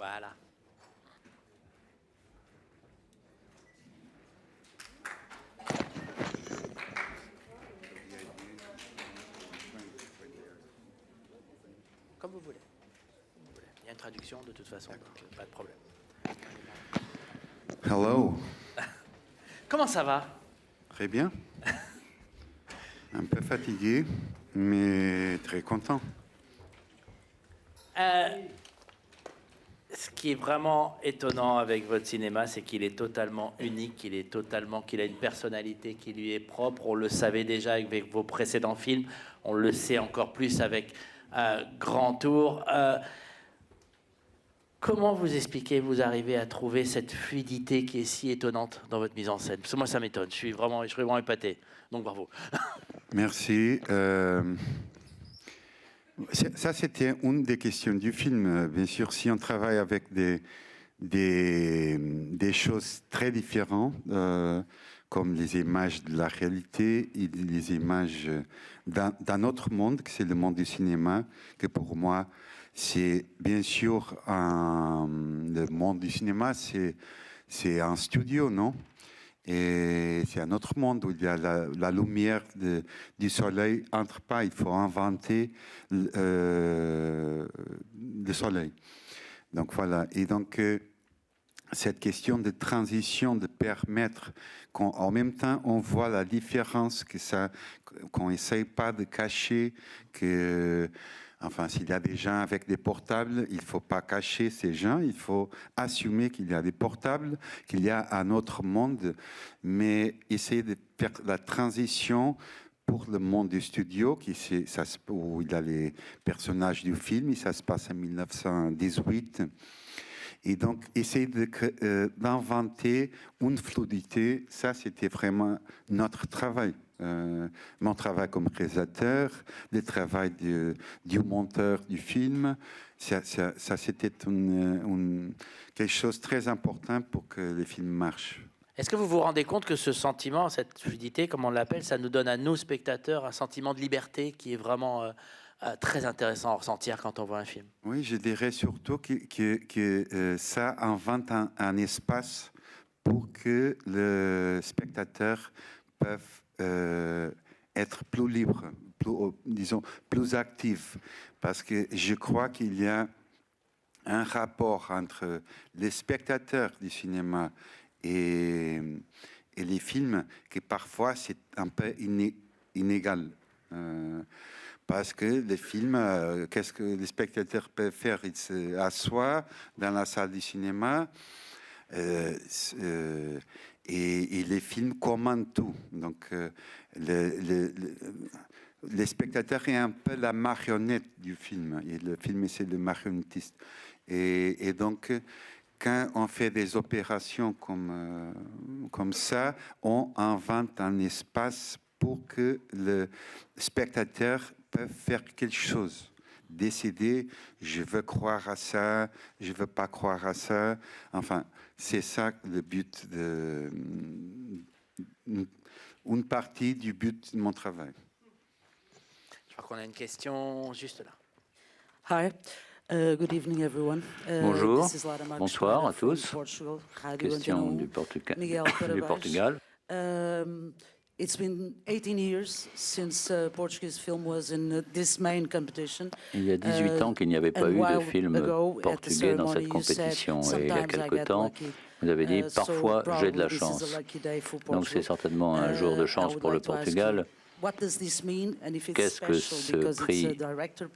Voilà. Comme vous voulez. Il y a une traduction de toute façon, donc pas de problème. Hello. Comment ça va? Très bien. Un peu fatigué, mais très content. Ce qui est vraiment étonnant avec votre cinéma, c'est qu'il est totalement unique, qu'il a une personnalité qui lui est propre. On le savait déjà avec vos précédents films, on le sait encore plus avec Grand Tour. Comment vous expliquez, vous arrivez à trouver cette fluidité qui est si étonnante dans votre mise en scène? Parce que moi, ça m'étonne. Je suis vraiment épaté. Donc, bravo. Merci. Ça, c'était une des questions du film. Bien sûr, si on travaille avec des choses très différentes, comme les images de la réalité et les images d'un autre monde, que c'est le monde du cinéma, que pour moi, c'est bien sûr le monde du cinéma, c'est un studio, non? Et c'est un autre monde où il y a la lumière du soleil entre pas. Il faut inventer le soleil. Donc voilà. Et donc cette question de transition, de permettre qu'en même temps on voit la différence, qu'on n'essaye pas de cacher que. Enfin, s'il y a des gens avec des portables, il ne faut pas cacher ces gens, il faut assumer qu'il y a des portables, qu'il y a un autre monde, mais essayer de faire la transition pour le monde du studio, où il y a les personnages du film, et ça se passe en 1918. Et donc, essayer d'inventer une fluidité, ça, c'était vraiment notre travail. Mon travail comme réalisateur, le travail du monteur du film, ça c'était quelque chose de très important pour que le film marche. Est-ce que vous vous rendez compte que ce sentiment, cette fluidité, comme on l'appelle, ça nous donne à nous, spectateurs, un sentiment de liberté qui est vraiment très intéressant à ressentir quand on voit un film? Oui, je dirais surtout que ça invente un espace pour que le spectateur peut être plus libre, disons, plus actif. Parce que je crois qu'il y a un rapport entre les spectateurs du cinéma et les films qui parfois c'est un peu inégal. Parce que les films, qu'est-ce que les spectateurs peuvent faire? Ils s'assoient dans la salle du cinéma et les films commandent tout. Donc, les spectateurs est un peu la marionnette du film. Et le film, c'est le marionnettiste. Et donc, quand on fait des opérations comme ça, on invente un espace pour que le spectateur peut faire quelque chose, décider, je veux croire à ça, je veux pas croire à ça. Enfin, c'est ça le but une partie du but de mon travail. Je crois qu'on a une question juste là. Hi. Good evening, everyone. Bonjour, This is Lara Marques bonsoir à from tous. Portugal. Question du Portugal. It's been 18 years since Portuguese film was in this main competition. Il y a 18 ans qu'il n'y avait pas eu de film portugais dans cette compétition. Et il y a quelque temps, vous avez dit « parfois j'ai de la chance ». Donc c'est certainement un jour de chance pour le Portugal. Qu'est-ce que ce prix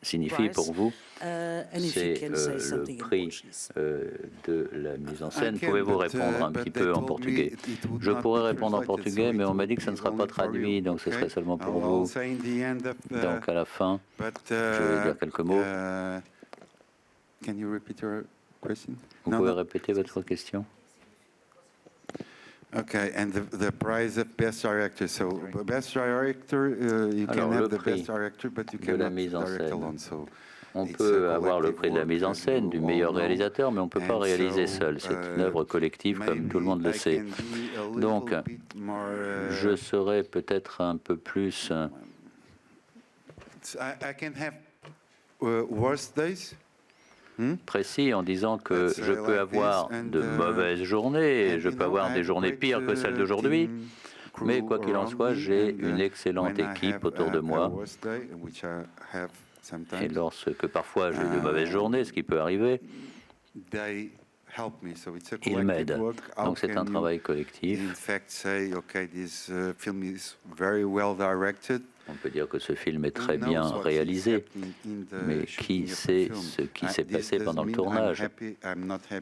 signifie pour vous? C'est le prix de la mise en scène. Pouvez-vous répondre un petit peu en portugais? Je pourrais répondre en portugais, mais on m'a dit que ça ne sera pas traduit, donc ce serait seulement pour vous. Donc à la fin, je vais dire quelques mots. Vous pouvez répéter votre question? Okay, and the prize of best director. So best director, you can have the best director, but you cannot direct alone. So on peut avoir le prix de la mise en scène, du meilleur réalisateur, mais on ne peut pas réaliser seul. C'est une œuvre collective, comme tout le monde le sait. Donc, je serai peut-être un peu plus... I can have worse days. précis en disant que je peux avoir de mauvaises journées, je peux avoir des journées pires que celles d'aujourd'hui, mais quoi qu'il en soit, j'ai une excellente équipe autour de moi. Et lorsque parfois j'ai de mauvaises journées, ce qui peut arriver, ils m'aident. Donc c'est un travail collectif. On peut dire que ce film est très bien réalisé, mais qui sait ce qui s'est passé pendant le tournage? Je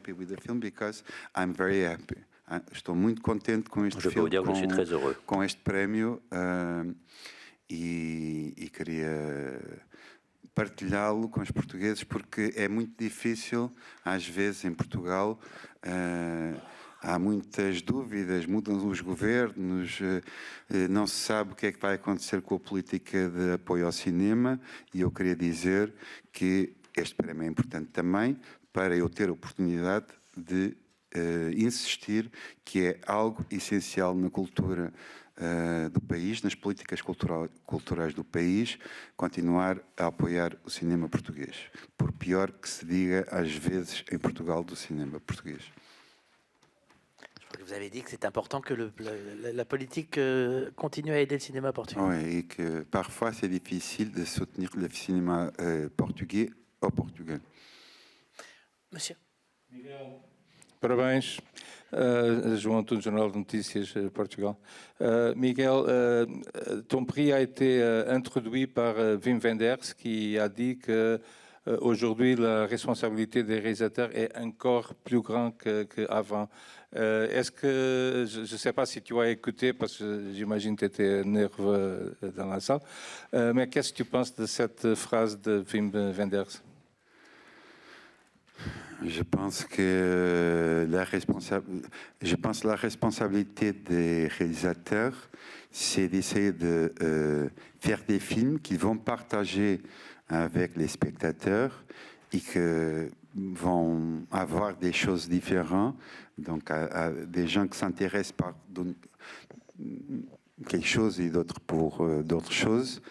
peux vous dire que je suis très heureux. Com este prémio e queria partilhá-lo com os portugueses porque é muito difícil, às vezes, em Portugal. Há muitas dúvidas, mudam os governos, não se sabe o que é que vai acontecer com a política de apoio ao cinema e eu queria dizer que este prémio é importante também para eu ter a oportunidade de insistir que é algo essencial na cultura do país, nas políticas culturais do país, continuar a apoiar o cinema português, por pior que se diga às vezes em Portugal do cinema português. Vous avez dit que c'est important que la politique continue à aider le cinéma portugais. Oui, et que parfois c'est difficile de soutenir le cinéma portugais au Portugal. Monsieur. Miguel. Parabéns, João Antunes, Jornal de Notícias, Portugal. Miguel, ton prix a été introduit par Wim Wenders qui a dit que aujourd'hui la responsabilité des réalisateurs est encore plus grande qu'avant. Est-ce que, je ne sais pas si tu as écouté, parce que j'imagine que tu étais nerveux dans la salle, mais qu'est-ce que tu penses de cette phrase de Wim Wenders? Je pense que la responsabilité des réalisateurs, c'est d'essayer de faire des films qui vont partager avec les spectateurs et qui vont avoir des choses différentes, donc à des gens qui s'intéressent par quelque chose et d'autres pour d'autres choses.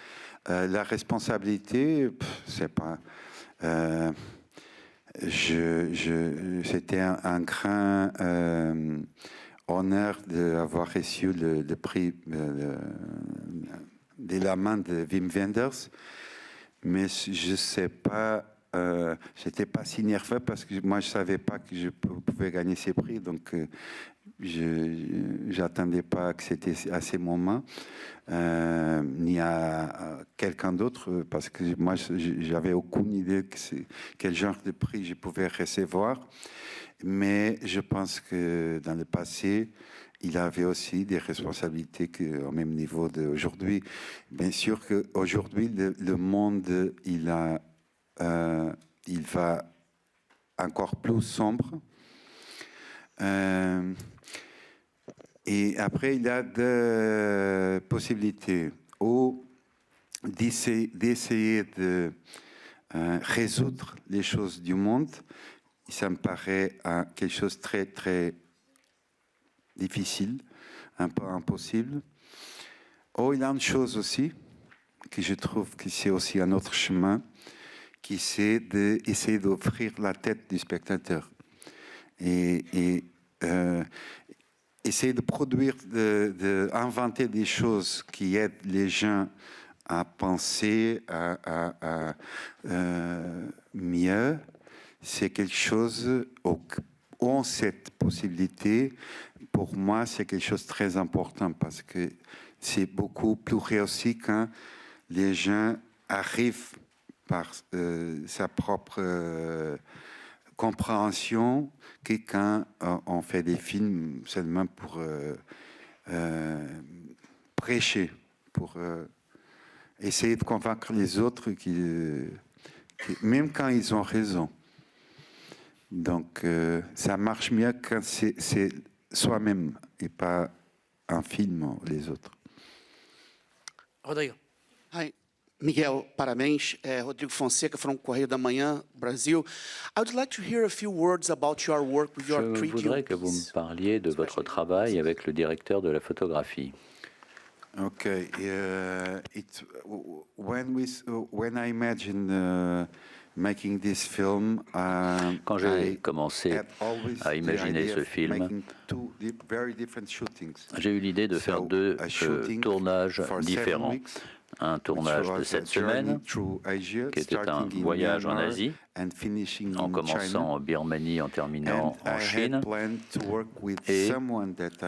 La responsabilité, c'est pas... C'était un grand honneur d'avoir reçu le prix de la main de Wim Wenders, mais je ne sais pas, j'étais pas si nerveux parce que moi je ne savais pas que je pouvais gagner ces prix, donc je n'attendais pas que c'était à ces moments, ni à quelqu'un d'autre, parce que moi, j'avais aucune idée que quel genre de prix je pouvais recevoir. Mais je pense que dans le passé, il avait aussi des responsabilités au même niveau d'aujourd'hui. Bien sûr qu'aujourd'hui, le monde, il va encore plus sombre. Et après, il y a deux possibilités. Ou d'essayer de résoudre les choses du monde. Ça me paraît quelque chose de très, très difficile, un peu impossible. Ou il y a une chose aussi, que je trouve que c'est aussi un autre chemin, qui c'est d'essayer d'offrir la tête du spectateur. Et essayer de produire, d'inventer des choses qui aident les gens à penser à mieux, c'est quelque chose où cette possibilité, pour moi, c'est quelque chose de très important parce que c'est beaucoup plus réussi quand les gens arrivent par sa propre compréhension que quand on fait des films seulement pour prêcher, pour essayer de convaincre les autres, même quand ils ont raison. Donc, ça marche mieux quand c'est soi-même et pas un film ou les autres. Rodrigo. Hi. Miguel, parabéns. Rodrigo Fonseca from Correio da Manhã, Brasil. I would like to hear a few words about your work with your three Je voudrais que vous me parliez de votre travail avec le directeur de la photographie. Okay. When I imagine Quand j'ai commencé à imaginer ce film, j'ai eu l'idée de faire deux tournages différents. Un tournage de 7 semaines, qui était un voyage en Asie, en commençant en Birmanie, en terminant en Chine. Et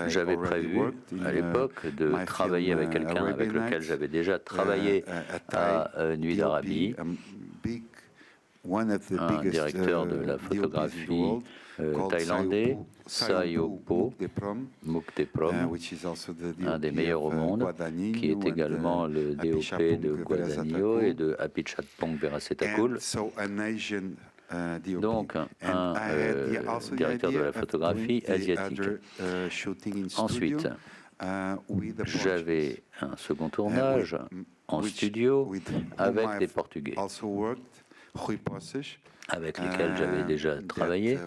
j'avais prévu à l'époque de travailler avec quelqu'un avec lequel j'avais déjà travaillé à Nuit d'Arabie, un directeur de la photographie thaïlandais, Sayopo Mukteprom, un des meilleurs au monde, qui est également le DOP de Guadagnino et de Apichatpong Verasetakul. Donc, un directeur de la photographie asiatique. Ensuite, j'avais un second tournage en studio avec des Portugais, avec lesquels j'avais déjà travaillé,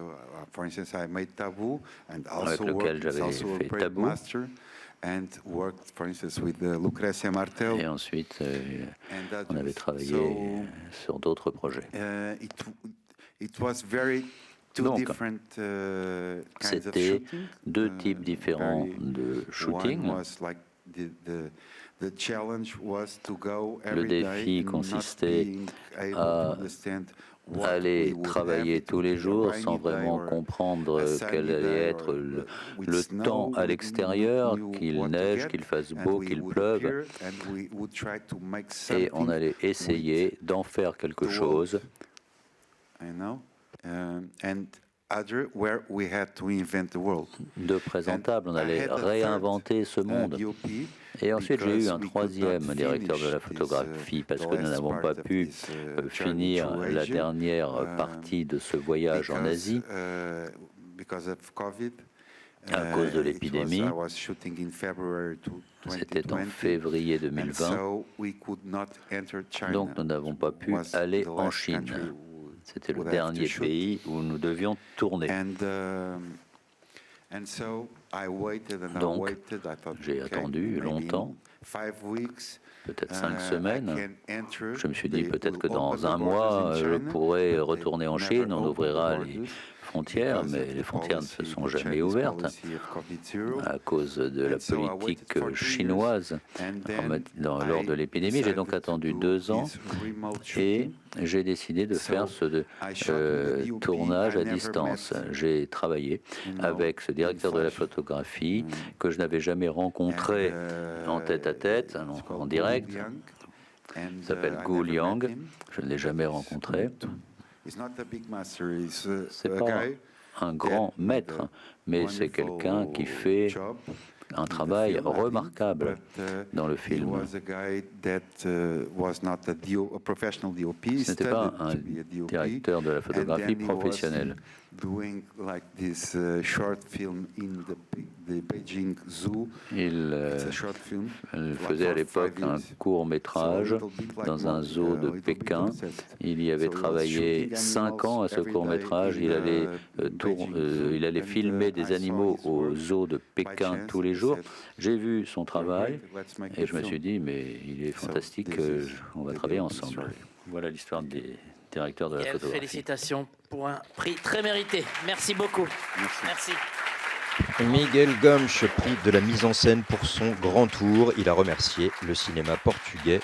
avec lequel j'avais fait Tabou. Et ensuite, on avait travaillé sur d'autres projets. Donc, c'était deux types différents de shooting. Le défi consistait à aller travailler tous les jours sans vraiment comprendre quel allait être le temps à l'extérieur, qu'il neige, qu'il fasse beau, qu'il pleuve. Et on allait essayer d'en faire quelque chose. De présentable, on allait réinventer ce monde. Et ensuite, j'ai eu un troisième directeur de la photographie parce que nous n'avons pas pu finir la dernière partie de ce voyage en Asie à cause de l'épidémie. C'était en février 2020. Donc, nous n'avons pas pu aller en Chine. C'était le dernier pays où nous devions tourner. Donc, j'ai attendu longtemps, peut-être 5 semaines. Je me suis dit peut-être que dans un mois, je pourrai retourner en Chine, on ouvrira les frontières, mais les frontières ne se sont jamais ouvertes à cause de la politique chinoise lors de l'épidémie. J'ai donc attendu 2 ans et j'ai décidé de faire ce tournage à distance. J'ai travaillé avec ce directeur de la photographie que je n'avais jamais rencontré en tête-à-tête, en direct. Il s'appelle Gu Liang. Je ne l'ai jamais rencontré. C'est pas un grand maître, mais c'est quelqu'un qui fait un travail remarquable dans le film. Ce n'était pas un directeur de la photographie professionnel. Il faisait à l'époque un court-métrage dans un zoo de Pékin. Il y avait travaillé 5 ans à ce court-métrage. Il allait filmer des animaux au zoo de Pékin tous les jours. J'ai vu son travail et je me suis dit, mais il est fantastique, on va travailler ensemble. Voilà l'histoire des directeurs de la photographie. Félicitations pour un prix très mérité. Merci beaucoup. Merci. Miguel Gomes, prix de la mise en scène pour son grand tour. Il a remercié le cinéma portugais.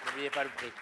N'oubliez pas le prix.